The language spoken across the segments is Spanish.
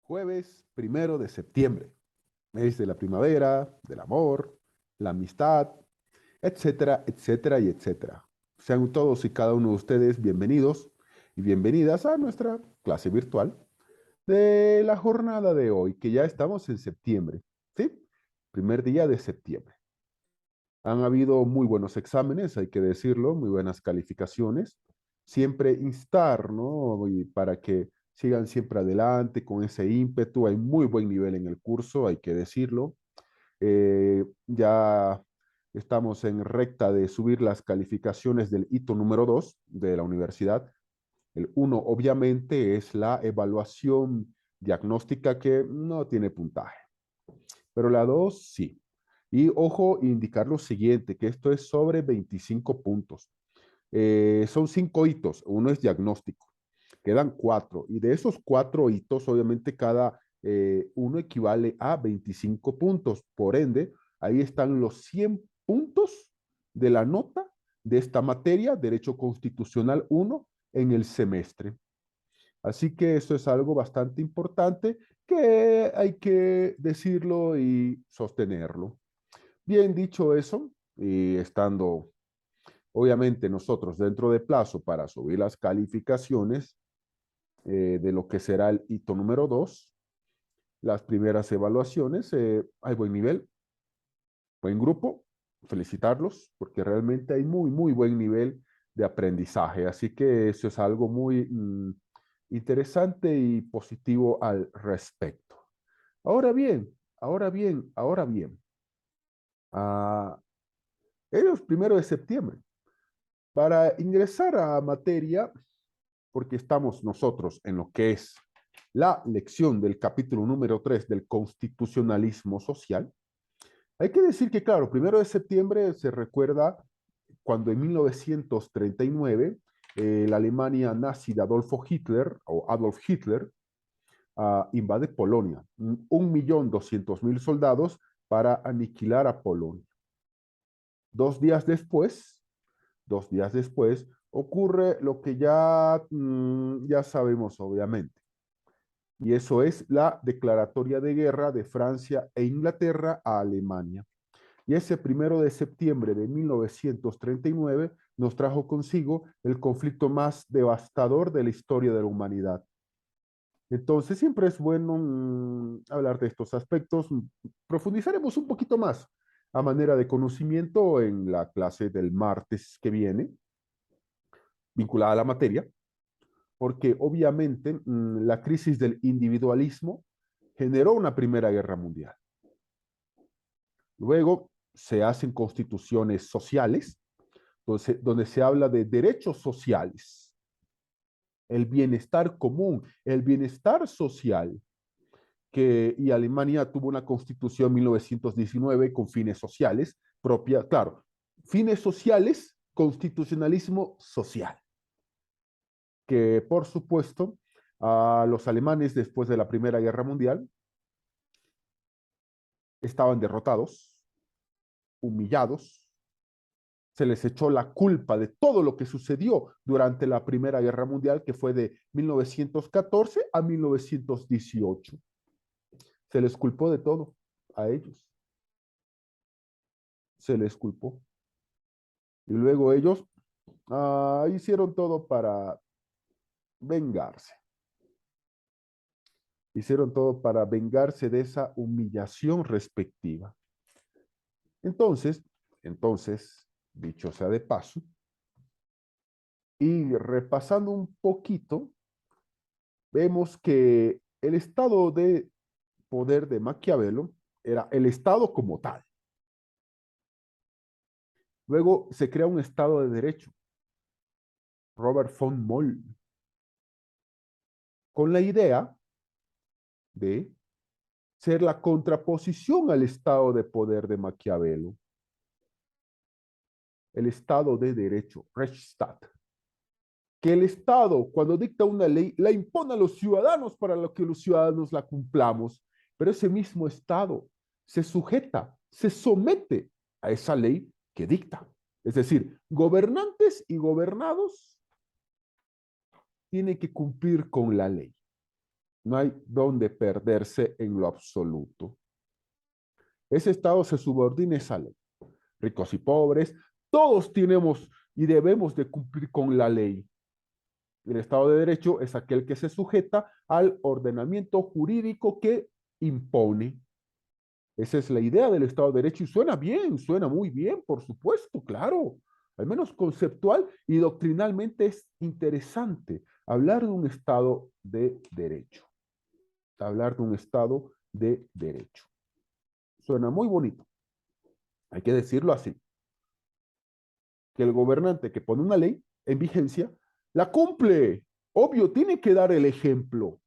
Jueves 1 de septiembre, mes de la primavera, del amor, la amistad, etcétera, etcétera y etcétera. Sean todos y cada uno de ustedes bienvenidos y bienvenidas a nuestra clase virtual de la jornada de hoy, que ya estamos en septiembre, ¿sí? Primer día de septiembre. Han habido muy buenos exámenes, hay que decirlo, muy buenas calificaciones. Siempre instar, ¿no? Y para que sigan siempre adelante con ese ímpetu. Hay muy buen nivel en el curso, hay que decirlo. Ya estamos en recta de subir las calificaciones del hito número 2 de la universidad. El uno, obviamente, es la evaluación diagnóstica que no tiene puntaje, pero la 2 sí. Y ojo, indicar lo siguiente, que esto es sobre 25 puntos. Son 5 hitos, uno es diagnóstico, quedan 4, y de esos 4 hitos, obviamente cada uno equivale a 25 puntos. Por ende, ahí están los 100 puntos de la nota de esta materia, Derecho Constitucional 1, en el semestre. Así que eso es algo bastante importante que hay que decirlo y sostenerlo. Bien dicho eso, y estando obviamente nosotros dentro de plazo para subir las calificaciones de lo que será el hito número 2, las primeras evaluaciones, hay buen nivel, buen grupo, felicitarlos, porque realmente hay muy, muy buen nivel de aprendizaje. Así que eso es algo muy interesante y positivo al respecto. Ahora bien, ahora bien, ahora bien. Uh, ellos 1 de septiembre. Para ingresar a materia, porque estamos nosotros en lo que es la lección del capítulo número 3 del constitucionalismo social, hay que decir que, claro, 1 de septiembre se recuerda cuando en 1939 la Alemania nazi de Adolfo Hitler, o Adolf Hitler, invade Polonia. 1.200.000 soldados para aniquilar a Polonia. 2 días después, 2 días después, ocurre lo que ya sabemos, obviamente. Y eso es la declaratoria de guerra de Francia e Inglaterra a Alemania. Y ese 1 de septiembre de 1939 nos trajo consigo el conflicto más devastador de la historia de la humanidad. Entonces, siempre es bueno hablar de estos aspectos. Profundizaremos un poquito más a manera de conocimiento en la clase del martes que viene, vinculada a la materia, porque obviamente la crisis del individualismo generó una Primera Guerra Mundial. Luego se hacen constituciones sociales, entonces, donde se habla de derechos sociales, el bienestar común, el bienestar social, y Alemania tuvo una constitución en 1919 con fines sociales propia, claro, fines sociales, constitucionalismo social, que por supuesto a los alemanes después de la Primera Guerra Mundial estaban derrotados, humillados, se les echó la culpa de todo lo que sucedió durante la Primera Guerra Mundial, que fue de 1914 a 1918. Se les culpó de todo a ellos. Se les culpó. Y luego ellos hicieron todo para vengarse. Hicieron todo para vengarse de esa humillación respectiva. Entonces, dicho sea de paso, y repasando un poquito, vemos que el estado de poder de Maquiavelo era el estado como tal. Luego se crea un estado de derecho, Robert von Moll, con la idea de ser la contraposición al estado de poder de Maquiavelo, el estado de derecho, Rechtsstaat, que el Estado, cuando dicta una ley, la impone a los ciudadanos para que los ciudadanos la cumplamos, pero ese mismo Estado se sujeta, se somete a esa ley que dicta. Es decir, gobernantes y gobernados tienen que cumplir con la ley. No hay donde perderse en lo absoluto. Ese Estado se subordina a esa ley. Ricos y pobres, todos tenemos y debemos de cumplir con la ley. El Estado de Derecho es aquel que se sujeta al ordenamiento jurídico que impone. Esa es la idea del Estado de Derecho y suena bien, suena muy bien, por supuesto, claro. Al menos conceptual y doctrinalmente es interesante hablar de un Estado de Derecho. Hablar de un Estado de Derecho. Suena muy bonito. Hay que decirlo así. Que el gobernante que pone una ley en vigencia, la cumple. Obvio, tiene que dar el ejemplo.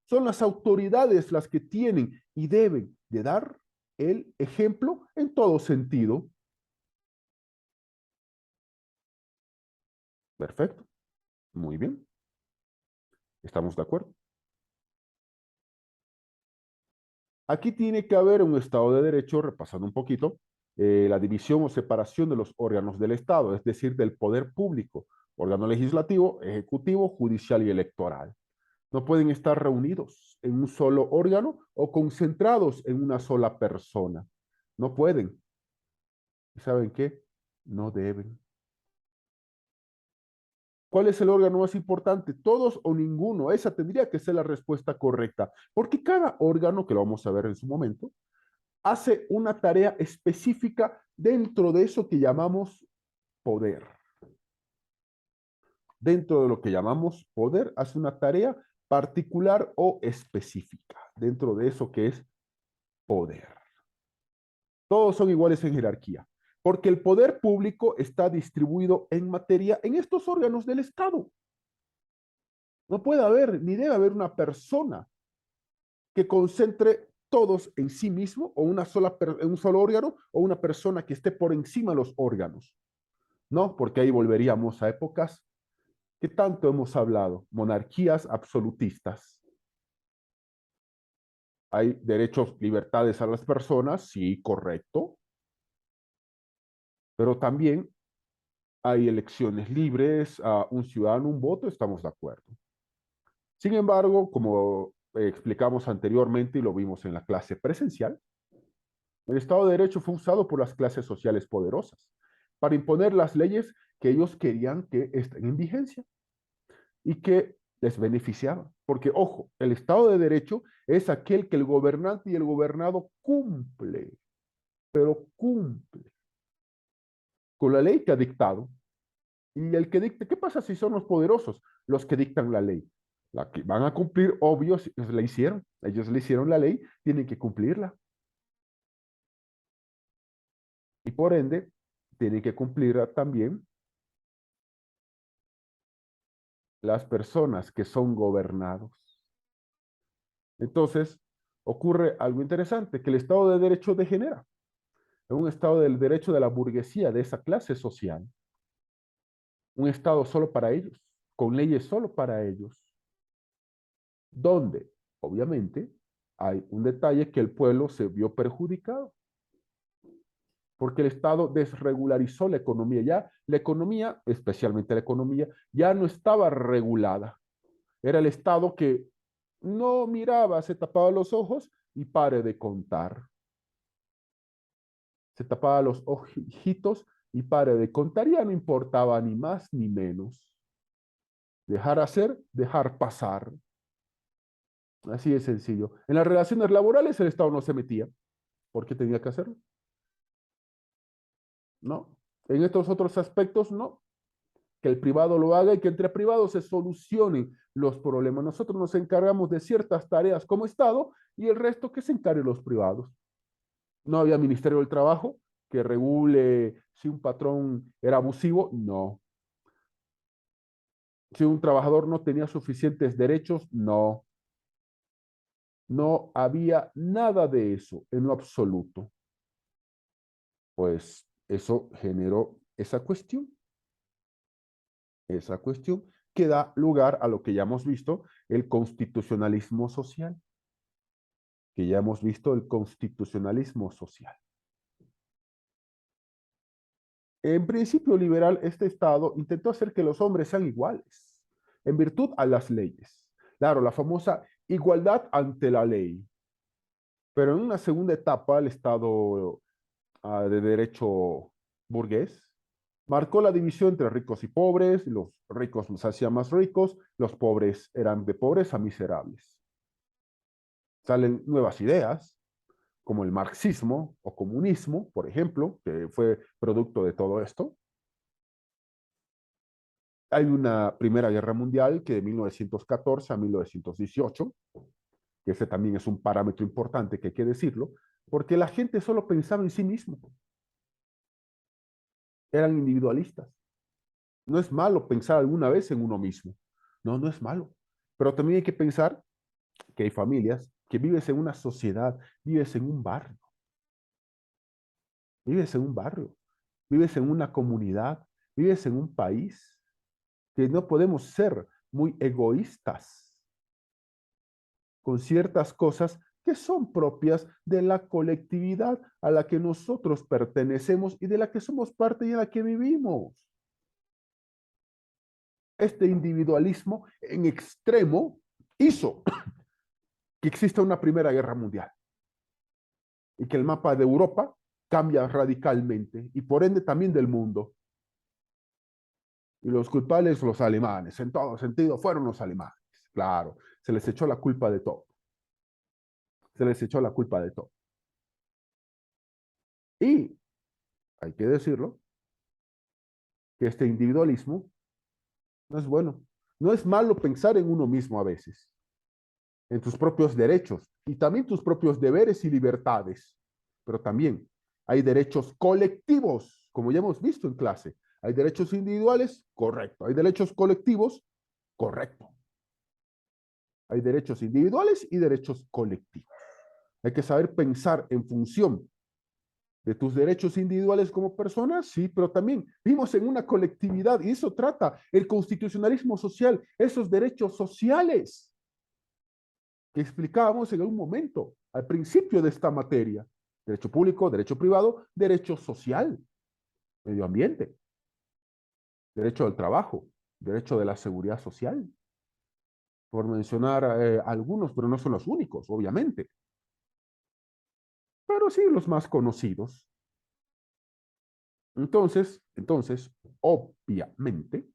Son las autoridades las que tienen y deben de dar el ejemplo en todo sentido. Perfecto. Muy bien. ¿Estamos de acuerdo? Aquí tiene que haber un Estado de Derecho, repasando un poquito, la división o separación de los órganos del Estado, es decir, del poder público, órgano legislativo, ejecutivo, judicial y electoral. No pueden estar reunidos en un solo órgano o concentrados en una sola persona. No pueden. ¿Y saben qué? No deben. ¿Cuál es el órgano más importante? ¿Todos o ninguno? Esa tendría que ser la respuesta correcta, porque cada órgano, que lo vamos a ver en su momento, hace una tarea específica dentro de eso que llamamos poder. Dentro de lo que llamamos poder, hace una tarea particular o específica, dentro de eso que es poder. Todos son iguales en jerarquía, porque el poder público está distribuido en materia en estos órganos del Estado. No puede haber, ni debe haber una persona que concentre todos en sí mismo o en un solo órgano o una persona que esté por encima de los órganos. No, porque ahí volveríamos a épocas que tanto hemos hablado, monarquías absolutistas. Hay derechos, libertades a las personas, sí, correcto, pero también hay elecciones libres, a un ciudadano, un voto, estamos de acuerdo. Sin embargo, como explicamos anteriormente y lo vimos en la clase presencial, el Estado de Derecho fue usado por las clases sociales poderosas para imponer las leyes que ellos querían que estén en vigencia y que les beneficiaban. Porque, ojo, el Estado de Derecho es aquel que el gobernante y el gobernado cumple, pero cumple con la ley que ha dictado. Y el que dicta, ¿qué pasa si son los poderosos los que dictan la ley? La que van a cumplir, obvio, la hicieron. Ellos le hicieron la ley, tienen que cumplirla. Y por ende, tienen que cumplirla también las personas que son gobernados. Entonces, ocurre algo interesante, que el Estado de Derecho degenera en un Estado del derecho de la burguesía, de esa clase social. Un Estado solo para ellos, con leyes solo para ellos, donde, obviamente, hay un detalle que el pueblo se vio perjudicado, porque el Estado desregularizó la economía. Ya la economía, especialmente la economía, ya no estaba regulada. Era el Estado que no miraba, se tapaba los ojos y pare de contar. Se tapaba los ojitos y pare de contar. Ya no importaba ni más ni menos. Dejar hacer, dejar pasar. Así de sencillo. En las relaciones laborales el Estado no se metía. ¿Por qué tenía que hacerlo? No. En estos otros aspectos, no. Que el privado lo haga y que entre privados se solucionen los problemas. Nosotros nos encargamos de ciertas tareas como Estado y el resto que se encarguen los privados. No había Ministerio del Trabajo que regule si un patrón era abusivo, no. Si un trabajador no tenía suficientes derechos, no. No había nada de eso en lo absoluto. Pues eso generó esa cuestión que da lugar a lo que ya hemos visto, el constitucionalismo social, que ya hemos visto el constitucionalismo social. En principio liberal, este Estado intentó hacer que los hombres sean iguales, en virtud a las leyes. Claro, la famosa igualdad ante la ley. Pero en una segunda etapa, el Estado de derecho burgués marcó la división entre ricos y pobres, los ricos los hacían más ricos, los pobres eran de pobres a miserables. Salen nuevas ideas, como el marxismo o comunismo, por ejemplo, que fue producto de todo esto. Hay una Primera Guerra Mundial que de 1914 a 1918, que ese también es un parámetro importante que hay que decirlo, porque la gente solo pensaba en sí mismo, eran individualistas. No es malo pensar alguna vez en uno mismo, no, no es malo, pero también hay que pensar que hay familias que vives en una sociedad, vives en un barrio, vives en un barrio, vives en una comunidad, vives en un país, que no podemos ser muy egoístas con ciertas cosas que son propias de la colectividad a la que nosotros pertenecemos y de la que somos parte y en la que vivimos. Este individualismo en extremo hizo que exista una Primera Guerra Mundial y que el mapa de Europa cambia radicalmente y por ende también del mundo. Y los culpables, los alemanes, en todo sentido, fueron los alemanes. Claro, se les echó la culpa de todo. Se les echó la culpa de todo. Y hay que decirlo, que este individualismo no es bueno. No es malo pensar en uno mismo a veces, en tus propios derechos y también tus propios deberes y libertades. Pero también hay derechos colectivos, como ya hemos visto en clase. Hay derechos individuales, correcto. Hay derechos colectivos, correcto. Hay derechos individuales y derechos colectivos. Hay que saber pensar en función de tus derechos individuales como personas, sí, pero también vivimos en una colectividad y eso trata el constitucionalismo social, esos derechos sociales que explicábamos en algún momento, al principio de esta materia. Derecho público, derecho privado, derecho social, medio ambiente, derecho al trabajo, derecho de la seguridad social, por mencionar algunos, pero no son los únicos, obviamente, pero sí los más conocidos. Entonces, obviamente,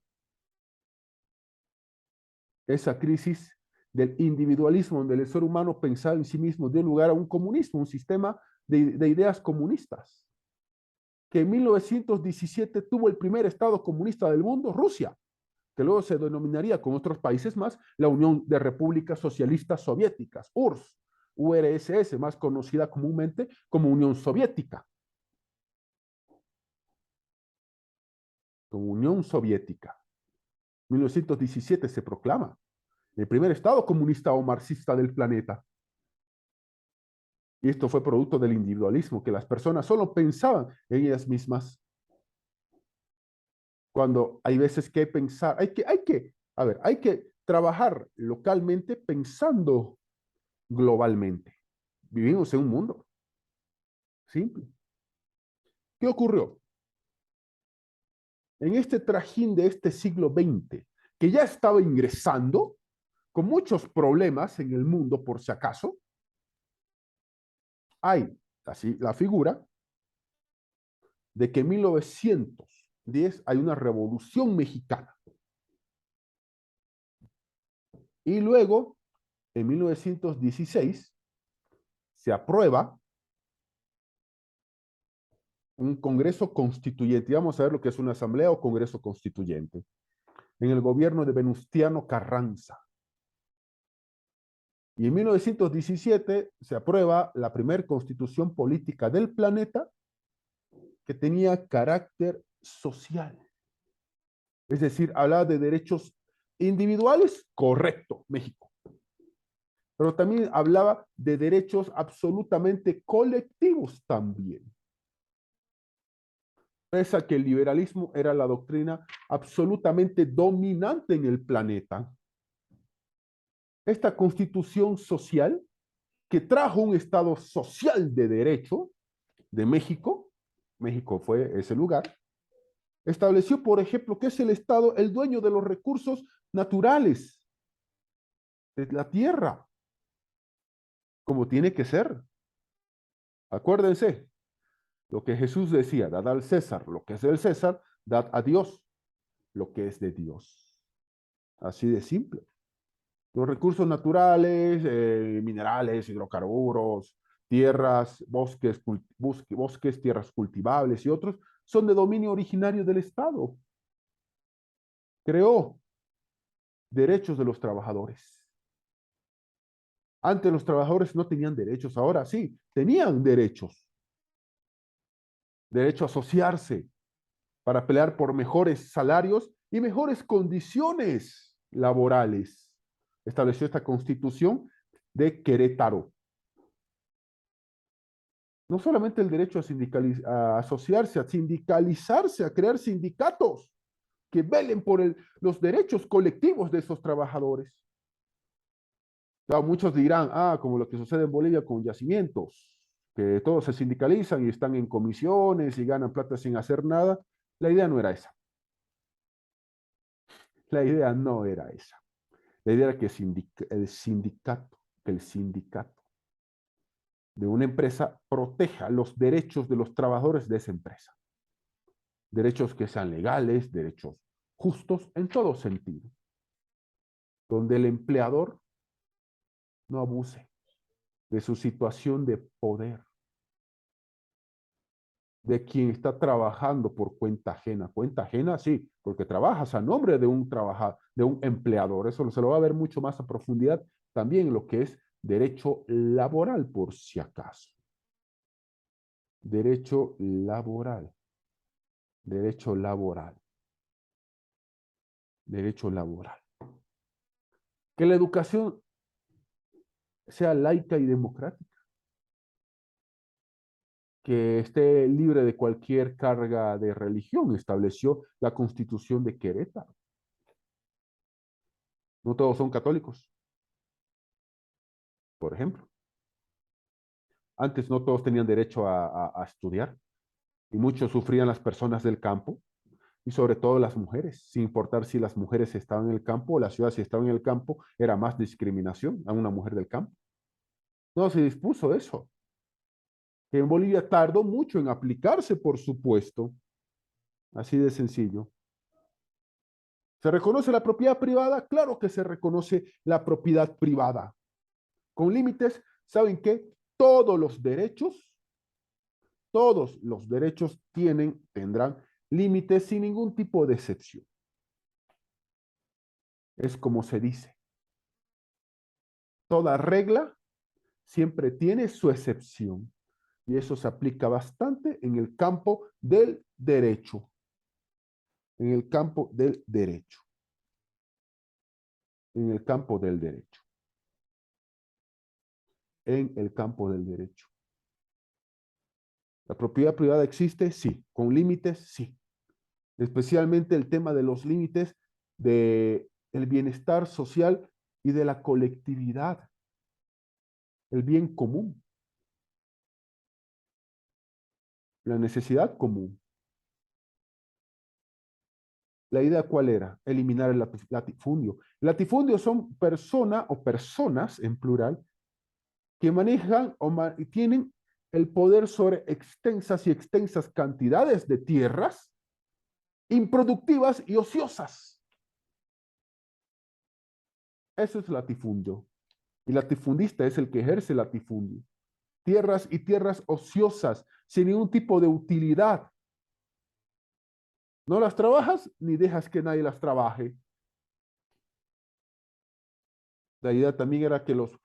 esa crisis del individualismo, donde el ser humano pensaba en sí mismo, dio lugar a un comunismo, un sistema de ideas comunistas, que en 1917 tuvo el primer Estado comunista del mundo, Rusia, que luego se denominaría con otros países más la Unión de Repúblicas Socialistas Soviéticas, URSS, más conocida comúnmente como Unión Soviética. Como Unión Soviética. 1917 se proclama el primer Estado comunista o marxista del planeta. Y esto fue producto del individualismo, que las personas solo pensaban en ellas mismas. Cuando hay veces que pensar, hay que trabajar localmente pensando globalmente. Vivimos en un mundo simple. ¿Qué ocurrió? En este trajín de este siglo XX, que ya estaba ingresando, con muchos problemas en el mundo, por si acaso, hay así la figura de que en 1910 hay una revolución mexicana. Y luego, en 1916, se aprueba un Congreso Constituyente. Y vamos a ver lo que es una asamblea o Congreso Constituyente. En el gobierno de Venustiano Carranza. Y en 1917 se aprueba la primera constitución política del planeta que tenía carácter social. Es decir, hablaba de derechos individuales, correcto, México. Pero también hablaba de derechos absolutamente colectivos también. Pese a que el liberalismo era la doctrina absolutamente dominante en el planeta. Esta constitución social que trajo un Estado social de derecho de México, México fue ese lugar, estableció, por ejemplo, que es el Estado el dueño de los recursos naturales de la tierra. como tiene que ser. Acuérdense, lo que Jesús decía, dad al César lo que es del César, dad a Dios lo que es de Dios. Así de simple. Los recursos naturales, minerales, hidrocarburos, tierras, bosques, tierras cultivables y otros, son de dominio originario del Estado. Creó derechos de los trabajadores. Antes los trabajadores no tenían derechos, ahora sí, tenían derechos. Derecho a asociarse para pelear por mejores salarios y mejores condiciones laborales. Estableció esta constitución de Querétaro. No solamente el derecho a asociarse, a sindicalizarse, a crear sindicatos que velen por los derechos colectivos de esos trabajadores. Claro, muchos dirán, como lo que sucede en Bolivia con yacimientos, que todos se sindicalizan y están en comisiones y ganan plata sin hacer nada. La idea no era esa. La idea no era esa. La idea era que el sindicato de una empresa proteja los derechos de los trabajadores de esa empresa. Derechos que sean legales, derechos justos en todo sentido. Donde el empleador no abuse de su situación de poder, de quien está trabajando por cuenta ajena. Cuenta ajena, sí, porque trabajas a nombre de un de un empleador. Eso se lo va a ver mucho más a profundidad también en lo que es derecho laboral, por si acaso. Derecho laboral. Derecho laboral. Derecho laboral. Que la educación sea laica y democrática. Que esté libre de cualquier carga de religión, estableció la Constitución de Querétaro. No todos son católicos, por ejemplo. Antes no todos tenían derecho a estudiar y muchos sufrían las personas del campo y sobre todo las mujeres, sin importar si las mujeres estaban en el campo o la ciudad si estaban en el campo, era más discriminación a una mujer del campo. No se dispuso eso. Que en Bolivia tardó mucho en aplicarse, por supuesto, así de sencillo. ¿Se reconoce la propiedad privada? Claro que se reconoce la propiedad privada. Con límites, ¿saben qué? Todos los derechos tendrán límites sin ningún tipo de excepción. Es como se dice. Toda regla siempre tiene su excepción. Y eso se aplica bastante en el campo del derecho. En el campo del derecho. En el campo del derecho. En el campo del derecho. ¿La propiedad privada existe? Sí. ¿Con límites? Sí. Especialmente el tema de los límites del bienestar social y de la colectividad, el bien común, la necesidad común. ¿La idea cuál era? Eliminar el latifundio. El latifundio son personas o personas en plural que manejan y tienen el poder sobre extensas y extensas cantidades de tierras improductivas y ociosas. Eso es latifundio. Y latifundista es el que ejerce latifundio. Tierras y tierras ociosas, sin ningún tipo de utilidad. No las trabajas ni dejas que nadie las trabaje. La idea también era que los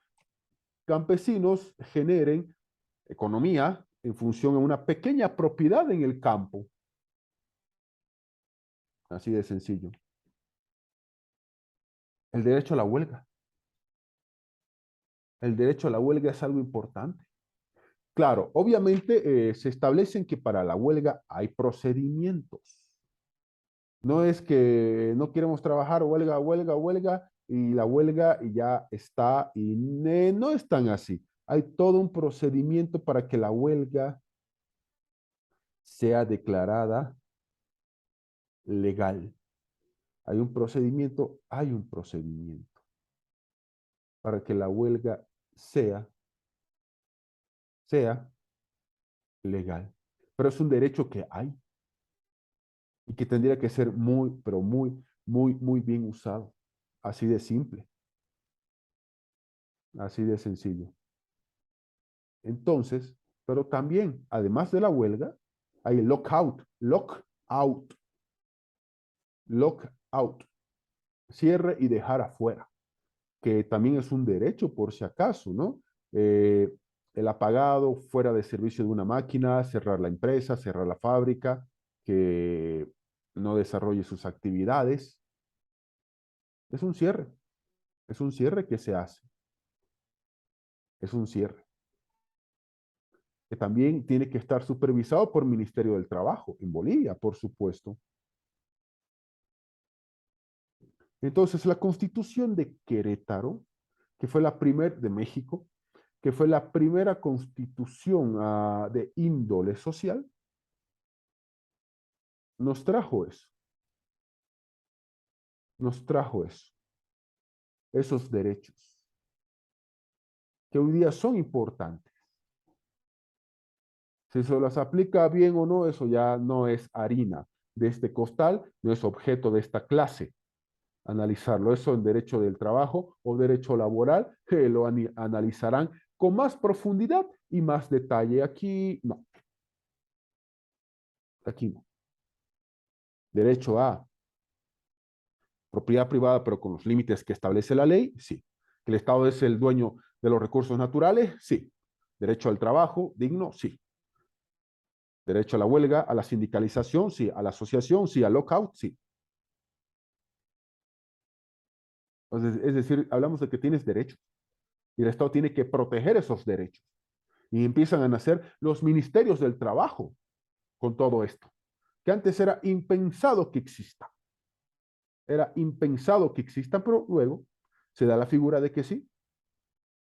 campesinos generen economía en función de una pequeña propiedad en el campo. Así de sencillo. El derecho a la huelga. El derecho a la huelga es algo importante. Claro, obviamente se establecen que para la huelga hay procedimientos. No es que no queremos trabajar, huelga, huelga, huelga, y la huelga ya está, y no es tan así. Hay todo un procedimiento para que la huelga sea declarada legal. Hay un procedimiento para que la huelga sea sea legal. Pero es un derecho que hay y que tendría que ser muy, pero muy bien usado. Así de simple, así de sencillo. Entonces, pero también, además de la huelga, hay el lockout, cierre y dejar afuera, que también es un derecho por si acaso, ¿no? Eh, el apagado fuera de servicio de una máquina, cerrar la empresa, cerrar la fábrica, que no desarrolle sus actividades. Es un cierre, es un cierre que se hace, es un cierre, que también tiene que estar supervisado por el Ministerio del Trabajo en Bolivia, por supuesto. Entonces, la Constitución de Querétaro, que fue la primera de México, que fue la primera constitución de índole social, nos trajo eso, nos trajo eso, esos derechos, que hoy día son importantes. Si se los aplica bien o no, eso ya no es harina de este costal, no es objeto de esta clase. Analizarlo, eso en derecho del trabajo o derecho laboral, que lo analizarán con más profundidad y más detalle. Aquí no. Derecho a propiedad privada, pero con los límites que establece la ley, sí. Que el Estado es el dueño de los recursos naturales, sí. Derecho al trabajo digno, sí. Derecho a la huelga, a la sindicalización, sí. A la asociación, sí. Al lockout, sí. Entonces, es decir, hablamos de que tienes derechos y el Estado tiene que proteger esos derechos. Y empiezan a nacer los ministerios del trabajo con todo esto, que antes era impensado que exista. Era impensado que existan, pero luego se da la figura de que sí,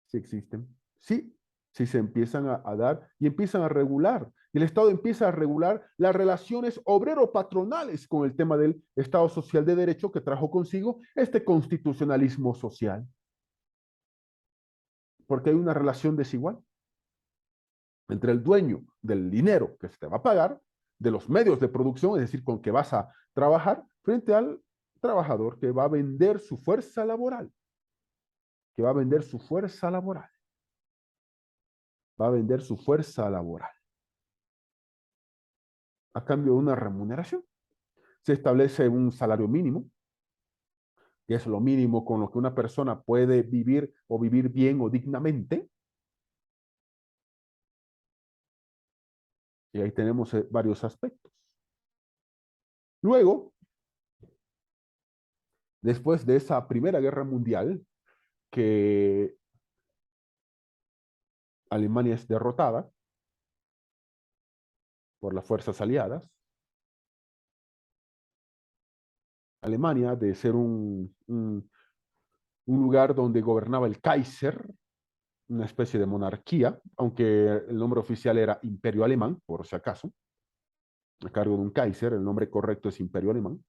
sí existen. Sí, sí se empiezan a dar y empiezan a regular. Y el Estado empieza a regular las relaciones obrero-patronales con el tema del Estado social de derecho que trajo consigo este constitucionalismo social. Porque hay una relación desigual entre el dueño del dinero que se te va a pagar, de los medios de producción, es decir, con que vas a trabajar, frente al trabajador que va a vender su fuerza laboral, que va a vender su fuerza laboral, va a vender su fuerza laboral a cambio de una remuneración. Se establece un salario mínimo, que es lo mínimo con lo que una persona puede vivir o vivir bien o dignamente. Y ahí tenemos varios aspectos. Luego, después de esa Primera Guerra Mundial, que Alemania es derrotada por las fuerzas aliadas, Alemania, de ser un lugar donde gobernaba el Kaiser, una especie de monarquía, aunque el nombre oficial era Imperio Alemán, por si acaso, a cargo de un Kaiser, el nombre correcto es Imperio Alemán,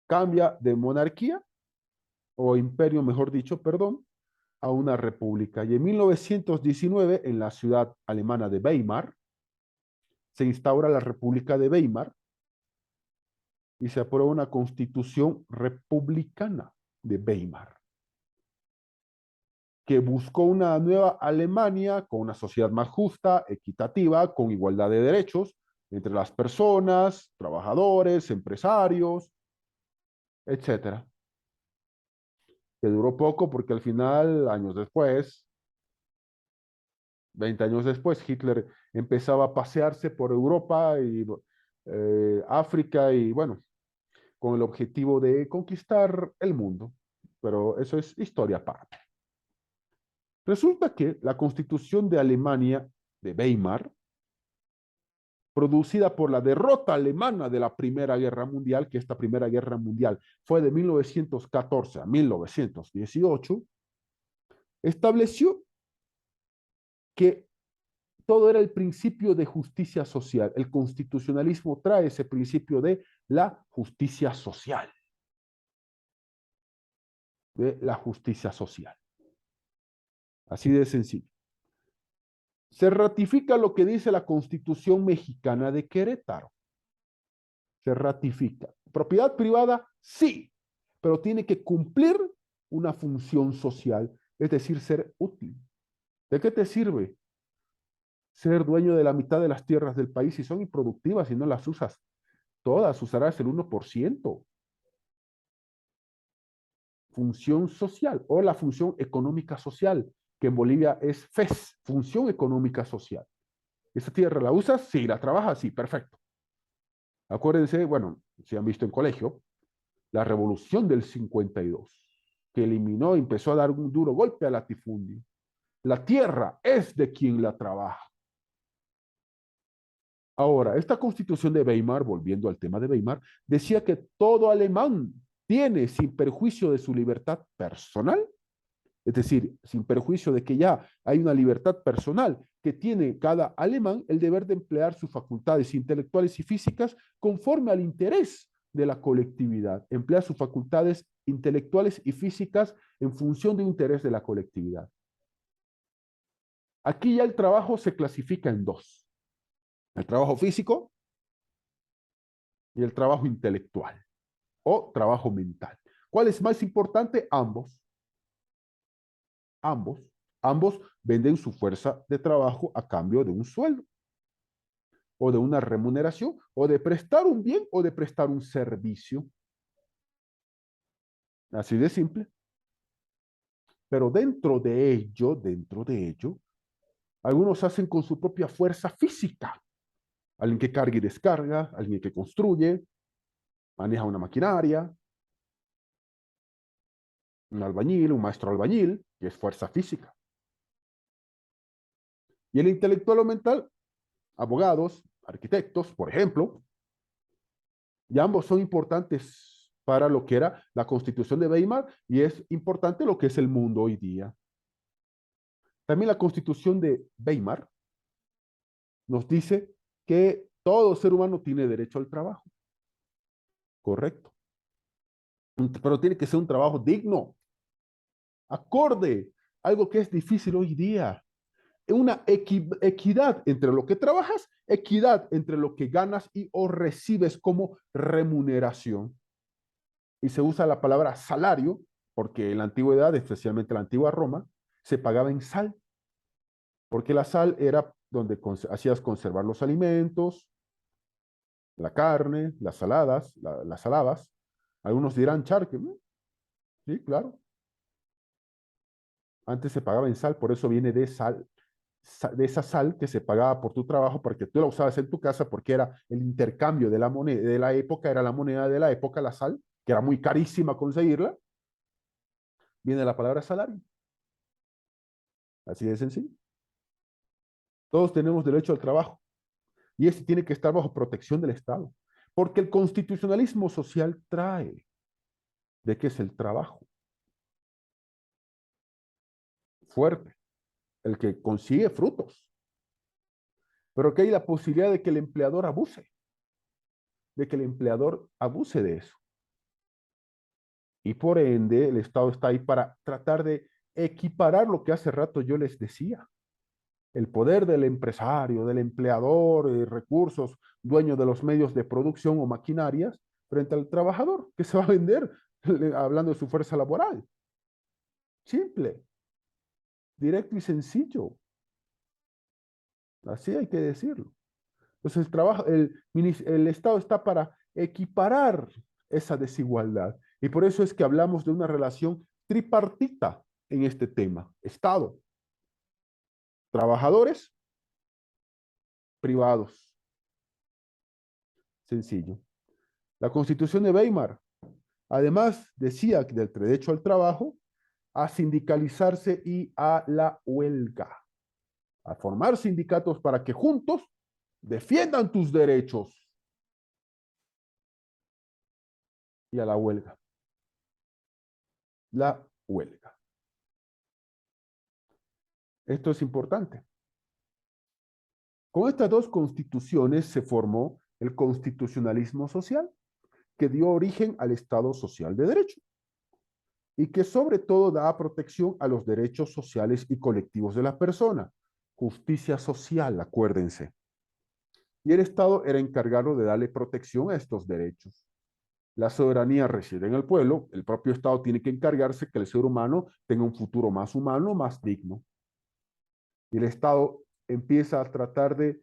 cambia de monarquía, o imperio, mejor dicho, perdón, a una república. Y en 1919, en la ciudad alemana de Weimar, se instaura la República de Weimar y se aprueba una constitución republicana de Weimar, que buscó una nueva Alemania con una sociedad más justa, equitativa, con igualdad de derechos entre las personas, trabajadores, empresarios, etcétera. Que duró poco porque al final, años después, 20 años después, Hitler empezaba a pasearse por Europa y África y bueno, con el objetivo de conquistar el mundo. Pero eso es historia aparte. Resulta que la constitución de Alemania de Weimar, producida por la derrota alemana de la Primera Guerra Mundial, que esta Primera Guerra Mundial fue de 1914 a 1918, estableció que todo era el principio de justicia social. El constitucionalismo trae ese principio de la justicia social, de la justicia social. Así de sencillo. Se ratifica lo que dice la Constitución Mexicana de Querétaro. Se ratifica. Propiedad privada, sí, pero tiene que cumplir una función social, es decir, ser útil. ¿De qué te sirve ser dueño de la mitad de las tierras del país si son improductivas y no las usas todas? Usarás el 1%. Función social o la función económica social, que en Bolivia es FES, función económica social. ¿Esa tierra la usas? Sí. ¿La trabajas? Sí, perfecto. Acuérdense, bueno, si han visto en colegio, la revolución del 52, que eliminó, empezó a dar un duro golpe al latifundio. La tierra es de quien la trabaja. Ahora, esta constitución de Weimar, volviendo al tema de Weimar, decía que todo alemán tiene, sin perjuicio de su libertad personal, es decir, sin perjuicio de que ya hay una libertad personal que tiene cada alemán, el deber de emplear sus facultades intelectuales y físicas conforme al interés de la colectividad. Emplea sus facultades intelectuales y físicas en función de un interés de la colectividad. Aquí ya el trabajo se clasifica en dos: el trabajo físico y el trabajo intelectual o trabajo mental. ¿Cuál es más importante? Ambos. Ambos. Ambos venden su fuerza de trabajo a cambio de un sueldo o de una remuneración o de prestar un bien o de prestar un servicio. Así de simple. Pero dentro de ello, algunos hacen con su propia fuerza física. Alguien que carga y descarga, alguien que construye, maneja una maquinaria, un albañil, un maestro albañil, que es fuerza física. Y el intelectual o mental, abogados, arquitectos, por ejemplo, y ambos son importantes para lo que era la Constitución de Weimar y es importante lo que es el mundo hoy día. También la Constitución de Weimar nos dice que todo ser humano tiene derecho al trabajo. Correcto. Pero tiene que ser un trabajo digno, acorde, algo que es difícil hoy día. Una equidad entre lo que trabajas, equidad entre lo que ganas y o recibes como remuneración. Y se usa la palabra salario, porque en la antigüedad, especialmente en la antigua Roma, se pagaba en sal, porque la sal era donde hacías conservar los alimentos, la carne, las saladas, las saladas. Algunos dirán, charque, sí, claro. Antes se pagaba en sal, por eso viene de sal, de esa sal que se pagaba por tu trabajo, porque tú la usabas en tu casa, porque era el intercambio de la moneda de la época, era la moneda de la época, la sal, que era muy carísima conseguirla. Viene la palabra salario. Así de sencillo. Todos tenemos derecho al trabajo y este tiene que estar bajo protección del Estado, porque el constitucionalismo social trae de qué es el trabajo fuerte, el que consigue frutos, pero que hay la posibilidad de que el empleador abuse, de que el empleador abuse de eso. Y por ende, el Estado está ahí para tratar de equiparar lo que hace rato yo les decía. El poder del empresario, del empleador, recursos, dueño de los medios de producción o maquinarias, frente al trabajador que se va a vender hablando de su fuerza laboral. Simple, directo y sencillo. Así hay que decirlo. Entonces, el Estado está para equiparar esa desigualdad. Y por eso es que hablamos de una relación tripartita en este tema. Estado, trabajadores, privados. Sencillo. La Constitución de Weimar, además, decía que del derecho al trabajo, a sindicalizarse y a la huelga, a formar sindicatos para que juntos defiendan tus derechos y a la huelga. La huelga. Esto es importante. Con estas dos constituciones se formó el constitucionalismo social, que dio origen al Estado social de derecho y que sobre todo da protección a los derechos sociales y colectivos de la persona. justicia social, acuérdense. Y el Estado era encargado de darle protección a estos derechos. La soberanía reside en el pueblo, el propio Estado tiene que encargarse que el ser humano tenga un futuro más humano, más digno. Y el Estado empieza a tratar de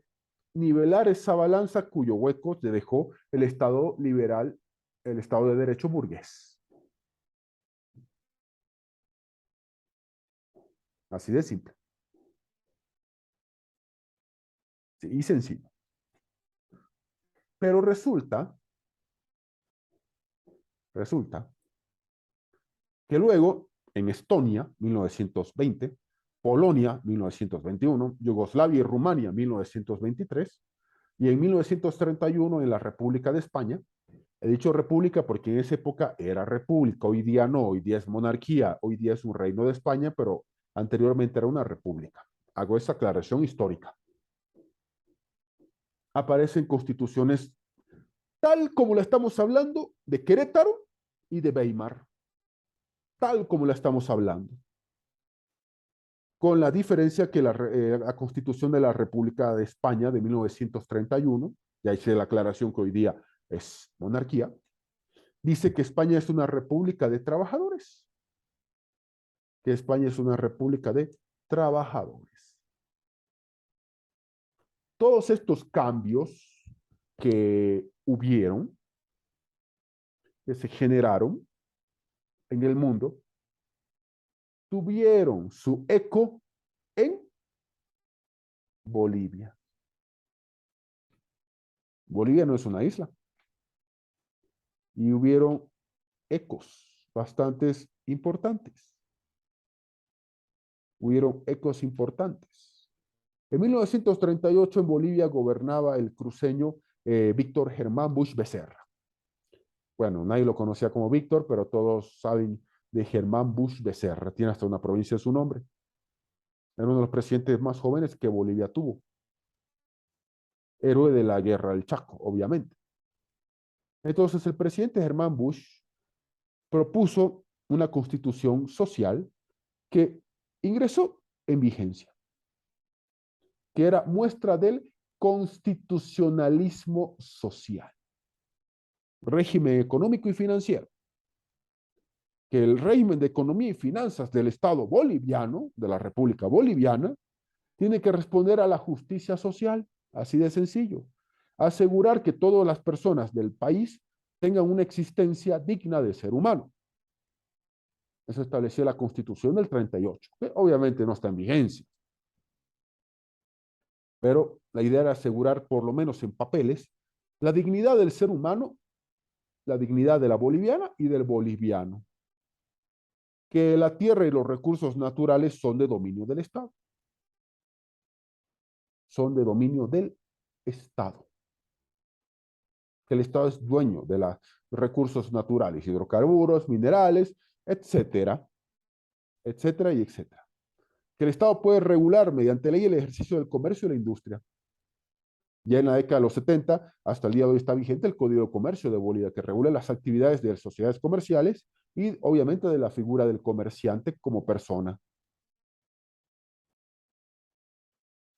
nivelar esa balanza cuyo hueco le dejó el Estado liberal, el Estado de derecho burgués. Así de simple. Sí, y sencillo. Pero resulta que luego en Estonia, 1920, Polonia, 1921, Yugoslavia y Rumania, 1923, y en 1931 en la República de España. He dicho república porque en esa época era república, hoy día no, hoy día es monarquía, hoy día es un reino de España, pero anteriormente era una república. Hago esa aclaración histórica. Aparecen constituciones tal como la estamos hablando de Querétaro y de Weimar, tal como la estamos hablando, con la diferencia que la Constitución de la República de España de 1931, ya hice la aclaración que hoy día es monarquía, dice que España es una república de trabajadores, que España es una república de trabajadores. Todos estos cambios que hubieron, que se generaron en el mundo, tuvieron su eco en Bolivia. Bolivia no es una isla. Y hubieron ecos bastante importantes. Hubieron ecos importantes. En 1938 en Bolivia gobernaba el cruceño Víctor Germán Busch Becerra. Bueno, nadie lo conocía como Víctor, pero todos saben de Germán Busch Becerra. Tiene hasta una provincia en su nombre. Era uno de los presidentes más jóvenes que Bolivia tuvo. Héroe de la guerra del Chaco, obviamente. Entonces el presidente Germán Busch propuso una constitución social que ingresó en vigencia, que era muestra del constitucionalismo social, régimen económico y financiero, que el régimen de economía y finanzas del Estado boliviano, de la República Boliviana, tiene que responder a la justicia social, así de sencillo, asegurar que todas las personas del país tengan una existencia digna de ser humano. Eso establecía la Constitución del 38, que obviamente no está en vigencia. Pero la idea era asegurar, por lo menos en papeles, la dignidad del ser humano, la dignidad de la boliviana y del boliviano. Que la tierra y los recursos naturales son de dominio del Estado. Son de dominio del Estado. Que el Estado es dueño de los recursos naturales, hidrocarburos, minerales, etcétera, etcétera y etcétera. Que el Estado puede regular mediante ley el ejercicio del comercio y la industria. Ya en la década de los 70, hasta el día de hoy está vigente el Código de Comercio de Bolivia, que regula las actividades de las sociedades comerciales y obviamente de la figura del comerciante como persona.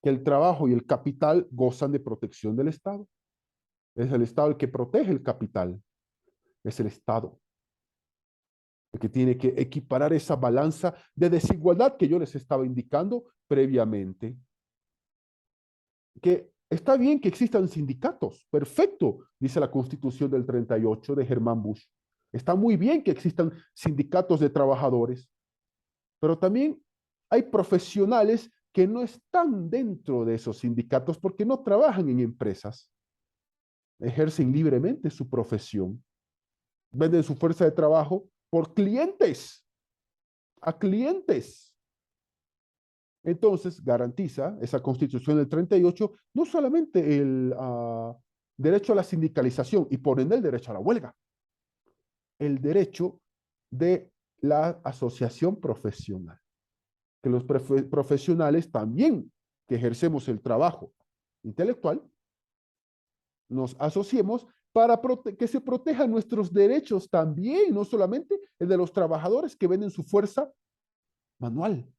Que el trabajo y el capital gozan de protección del Estado. Es el Estado el que protege el capital. Es el Estado el que tiene que equiparar esa balanza de desigualdad que yo les estaba indicando previamente. Que está bien que existan sindicatos, perfecto, dice la Constitución del 38 de Germán Busch. Está muy bien que existan sindicatos de trabajadores, pero también hay profesionales que no están dentro de esos sindicatos porque no trabajan en empresas, ejercen libremente su profesión, venden su fuerza de trabajo por clientes, a clientes. Entonces, garantiza esa Constitución del 38 no solamente el derecho a la sindicalización y por ende el derecho a la huelga, el derecho de la asociación profesional, que los profesionales también que ejercemos el trabajo intelectual, nos asociemos para que se protejan nuestros derechos también, no solamente el de los trabajadores que venden su fuerza manual,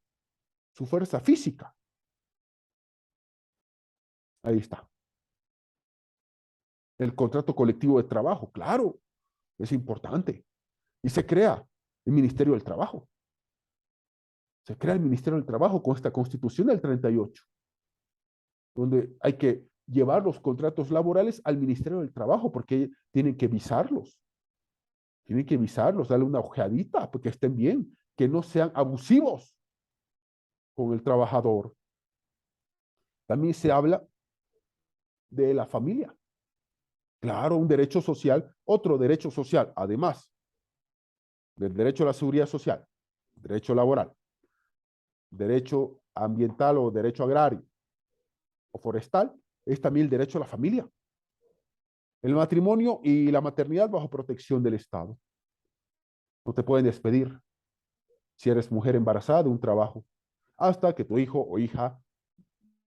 su fuerza física. Ahí está. El contrato colectivo de trabajo, claro, es importante. Y se crea el Ministerio del Trabajo. Se crea el Ministerio del Trabajo con esta Constitución del 38, donde hay que llevar los contratos laborales al Ministerio del Trabajo porque tienen que visarlos. Tienen que visarlos, darle una ojeadita porque estén bien, que no sean abusivos con el trabajador. También se habla de la familia. Claro, un derecho social, otro derecho social, además del derecho a la seguridad social, derecho laboral, derecho ambiental o derecho agrario o forestal, es también el derecho a la familia. El matrimonio y la maternidad bajo protección del Estado. No te pueden despedir si eres mujer embarazada de un trabajo hasta que tu hijo o hija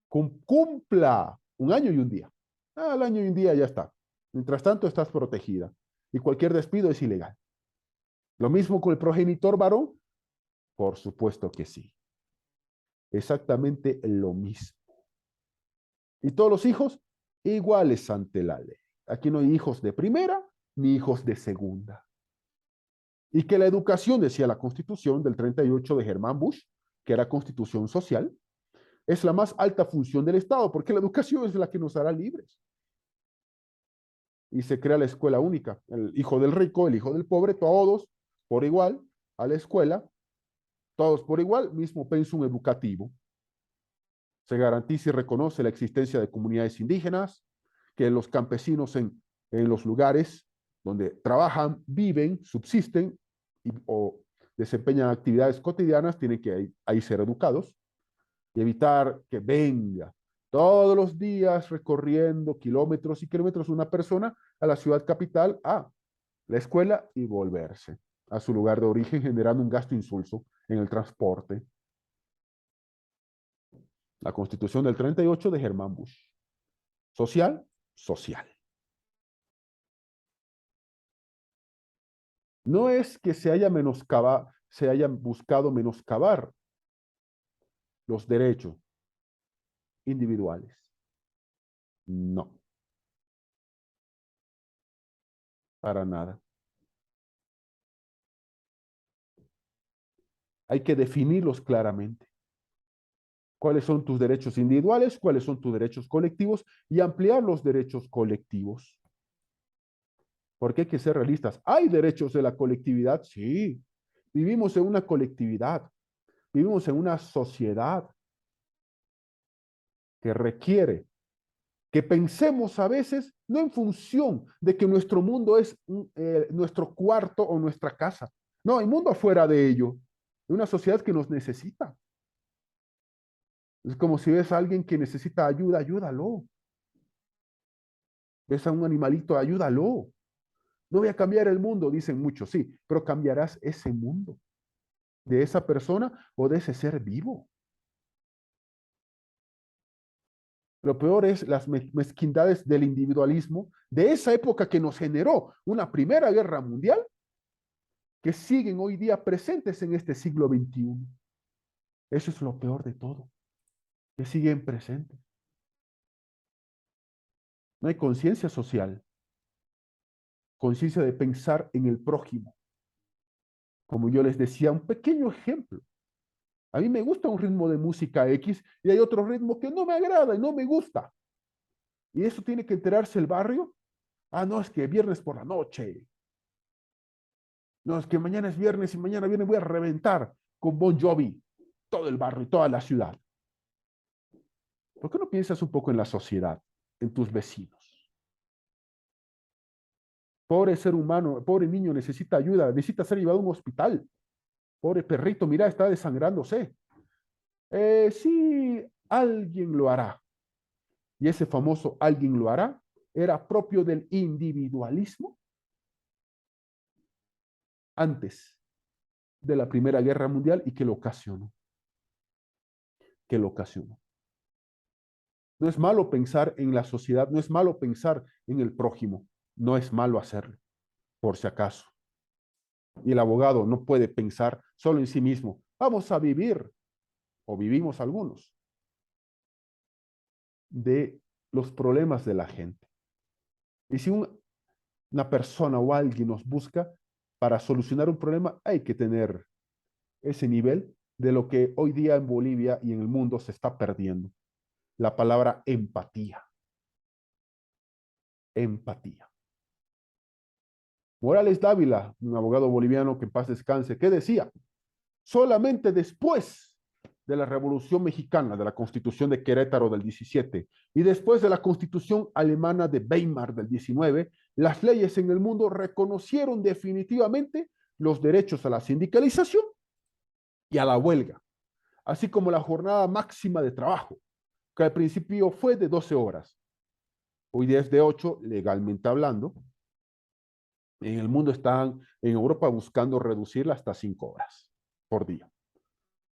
cumpla un año y un día. Al año y un día ya está. Mientras tanto estás protegida y cualquier despido es ilegal. Lo mismo con el progenitor varón, por supuesto que sí. Exactamente lo mismo. Y todos los hijos iguales ante la ley. Aquí no hay hijos de primera ni hijos de segunda. Y que la educación, decía la Constitución del 38 de Germán Bush, que era constitución social, es la más alta función del Estado, porque la educación es la que nos hará libres. Y se crea la escuela única, el hijo del rico, el hijo del pobre, todos por igual a la escuela, todos por igual, mismo pensum educativo. Se garantiza y reconoce la existencia de comunidades indígenas, que los campesinos en los lugares donde trabajan, viven, subsisten o desempeñan actividades cotidianas, tienen que ahí ser educados y evitar que venga todos los días recorriendo kilómetros y kilómetros una persona a la ciudad capital, a la escuela y volverse a su lugar de origen, generando un gasto insulso en el transporte. La Constitución del 38 de Germán Bush. Social, social. No es que se hayan buscado menoscabar los derechos individuales. No, para nada. Hay que definirlos claramente. ¿Cuáles son tus derechos individuales? ¿Cuáles son tus derechos colectivos? Y ampliar los derechos colectivos. Porque hay que ser realistas. ¿Hay derechos de la colectividad? Sí. Vivimos en una colectividad. Vivimos en una sociedad que requiere que pensemos a veces no en función de que nuestro mundo es nuestro cuarto o nuestra casa. No, hay mundo afuera de ello. Una sociedad que nos necesita. Es como si ves a alguien que necesita ayuda, ayúdalo. Ves a un animalito, ayúdalo. No voy a cambiar el mundo, dicen muchos, sí, pero cambiarás ese mundo de esa persona o de ese ser vivo. Lo peor es las mezquindades del individualismo de esa época que nos generó una primera guerra mundial que siguen hoy día presentes en este siglo XXI. Eso es lo peor de todo, que siguen presentes. No hay conciencia social, conciencia de pensar en el prójimo. Como yo les decía, un pequeño ejemplo. A mí me gusta un ritmo de música X y hay otro ritmo que no me agrada y no me gusta. Y eso tiene que enterarse el barrio. Ah, no, es que viernes por la noche. No, es que mañana es viernes y mañana viernes voy a reventar con Bon Jovi todo el barrio y toda la ciudad. ¿Por qué no piensas un poco en la sociedad, en tus vecinos? Pobre ser humano, pobre niño necesita ayuda, necesita ser llevado a un hospital. Pobre perrito, mira, está desangrándose. Sí, alguien lo hará. Y ese famoso alguien lo hará era propio del individualismo antes de la Primera Guerra Mundial y que lo ocasionó. Que lo ocasionó. No es malo pensar en la sociedad, no es malo pensar en el prójimo, no es malo hacerlo, por si acaso. Y el abogado no puede pensar solo en sí mismo. Vamos a vivir, o vivimos algunos, de los problemas de la gente. Y si una persona o alguien nos busca para solucionar un problema, hay que tener ese nivel de lo que hoy día en Bolivia y en el mundo se está perdiendo. La palabra empatía. Empatía. Morales Dávila, un abogado boliviano que en paz descanse, ¿qué decía? Solamente después de la Revolución Mexicana, de la Constitución de Querétaro del 17 y después de la Constitución alemana de Weimar del 19, las leyes en el mundo reconocieron definitivamente los derechos a la sindicalización y a la huelga, así como la jornada máxima de trabajo, que al principio fue de 12 horas. Hoy día es de 8, legalmente hablando. En el mundo están en Europa buscando reducirla hasta 5 horas por día.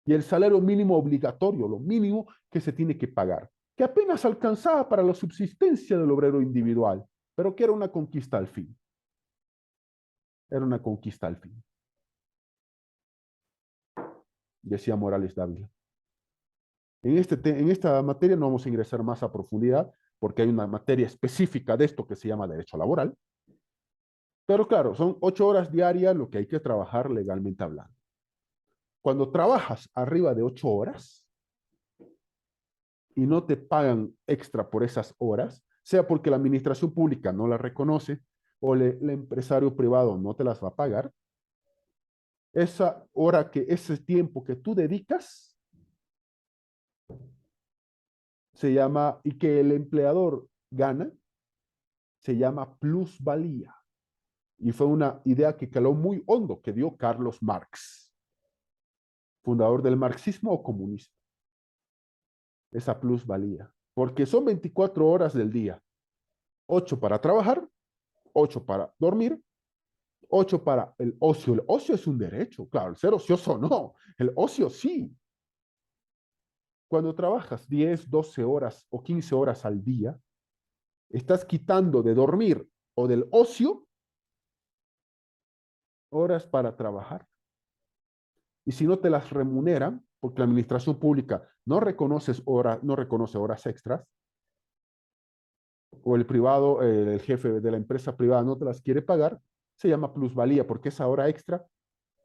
Y el salario mínimo obligatorio, lo mínimo que se tiene que pagar, que apenas alcanzaba para la subsistencia del obrero individual, pero que era una conquista al fin. Era una conquista al fin. Decía Morales Dávila. En esta materia no vamos a ingresar más a profundidad, porque hay una materia específica de esto que se llama derecho laboral. Pero claro, son 8 horas diarias lo que hay que trabajar legalmente hablando. Cuando trabajas arriba de 8 horas y no te pagan extra por esas horas, sea porque la administración pública no la reconoce o el empresario privado no te las va a pagar, esa hora ese tiempo que tú dedicas se llama, y que el empleador gana, se llama plusvalía. Y fue una idea que caló muy hondo, que dio Carlos Marx, fundador del marxismo o comunismo. Esa plusvalía. Porque son 24 horas del día. 8 para trabajar, 8 para dormir, 8 para el ocio. El ocio es un derecho, claro, el ser ocioso no, el ocio sí. Cuando trabajas 10, 12 horas o 15 horas al día, estás quitando de dormir o del ocio horas para trabajar. Y si no te las remuneran, porque la administración pública no reconoce horas extras, o el privado, el jefe de la empresa privada no te las quiere pagar, se llama plusvalía, porque esa hora extra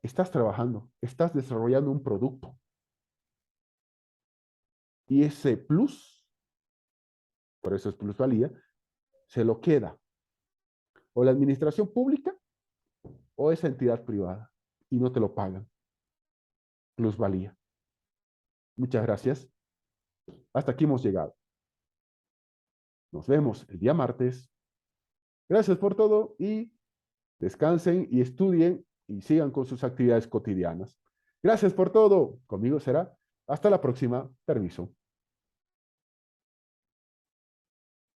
estás trabajando, estás desarrollando un producto. Y ese plus, por eso es plusvalía, se lo queda o la administración pública o esa entidad privada y no te lo pagan. Plusvalía. Muchas gracias. Hasta aquí hemos llegado. Nos vemos el día martes. Gracias por todo y descansen y estudien y sigan con sus actividades cotidianas. Gracias por todo. Conmigo será hasta la próxima. Permiso.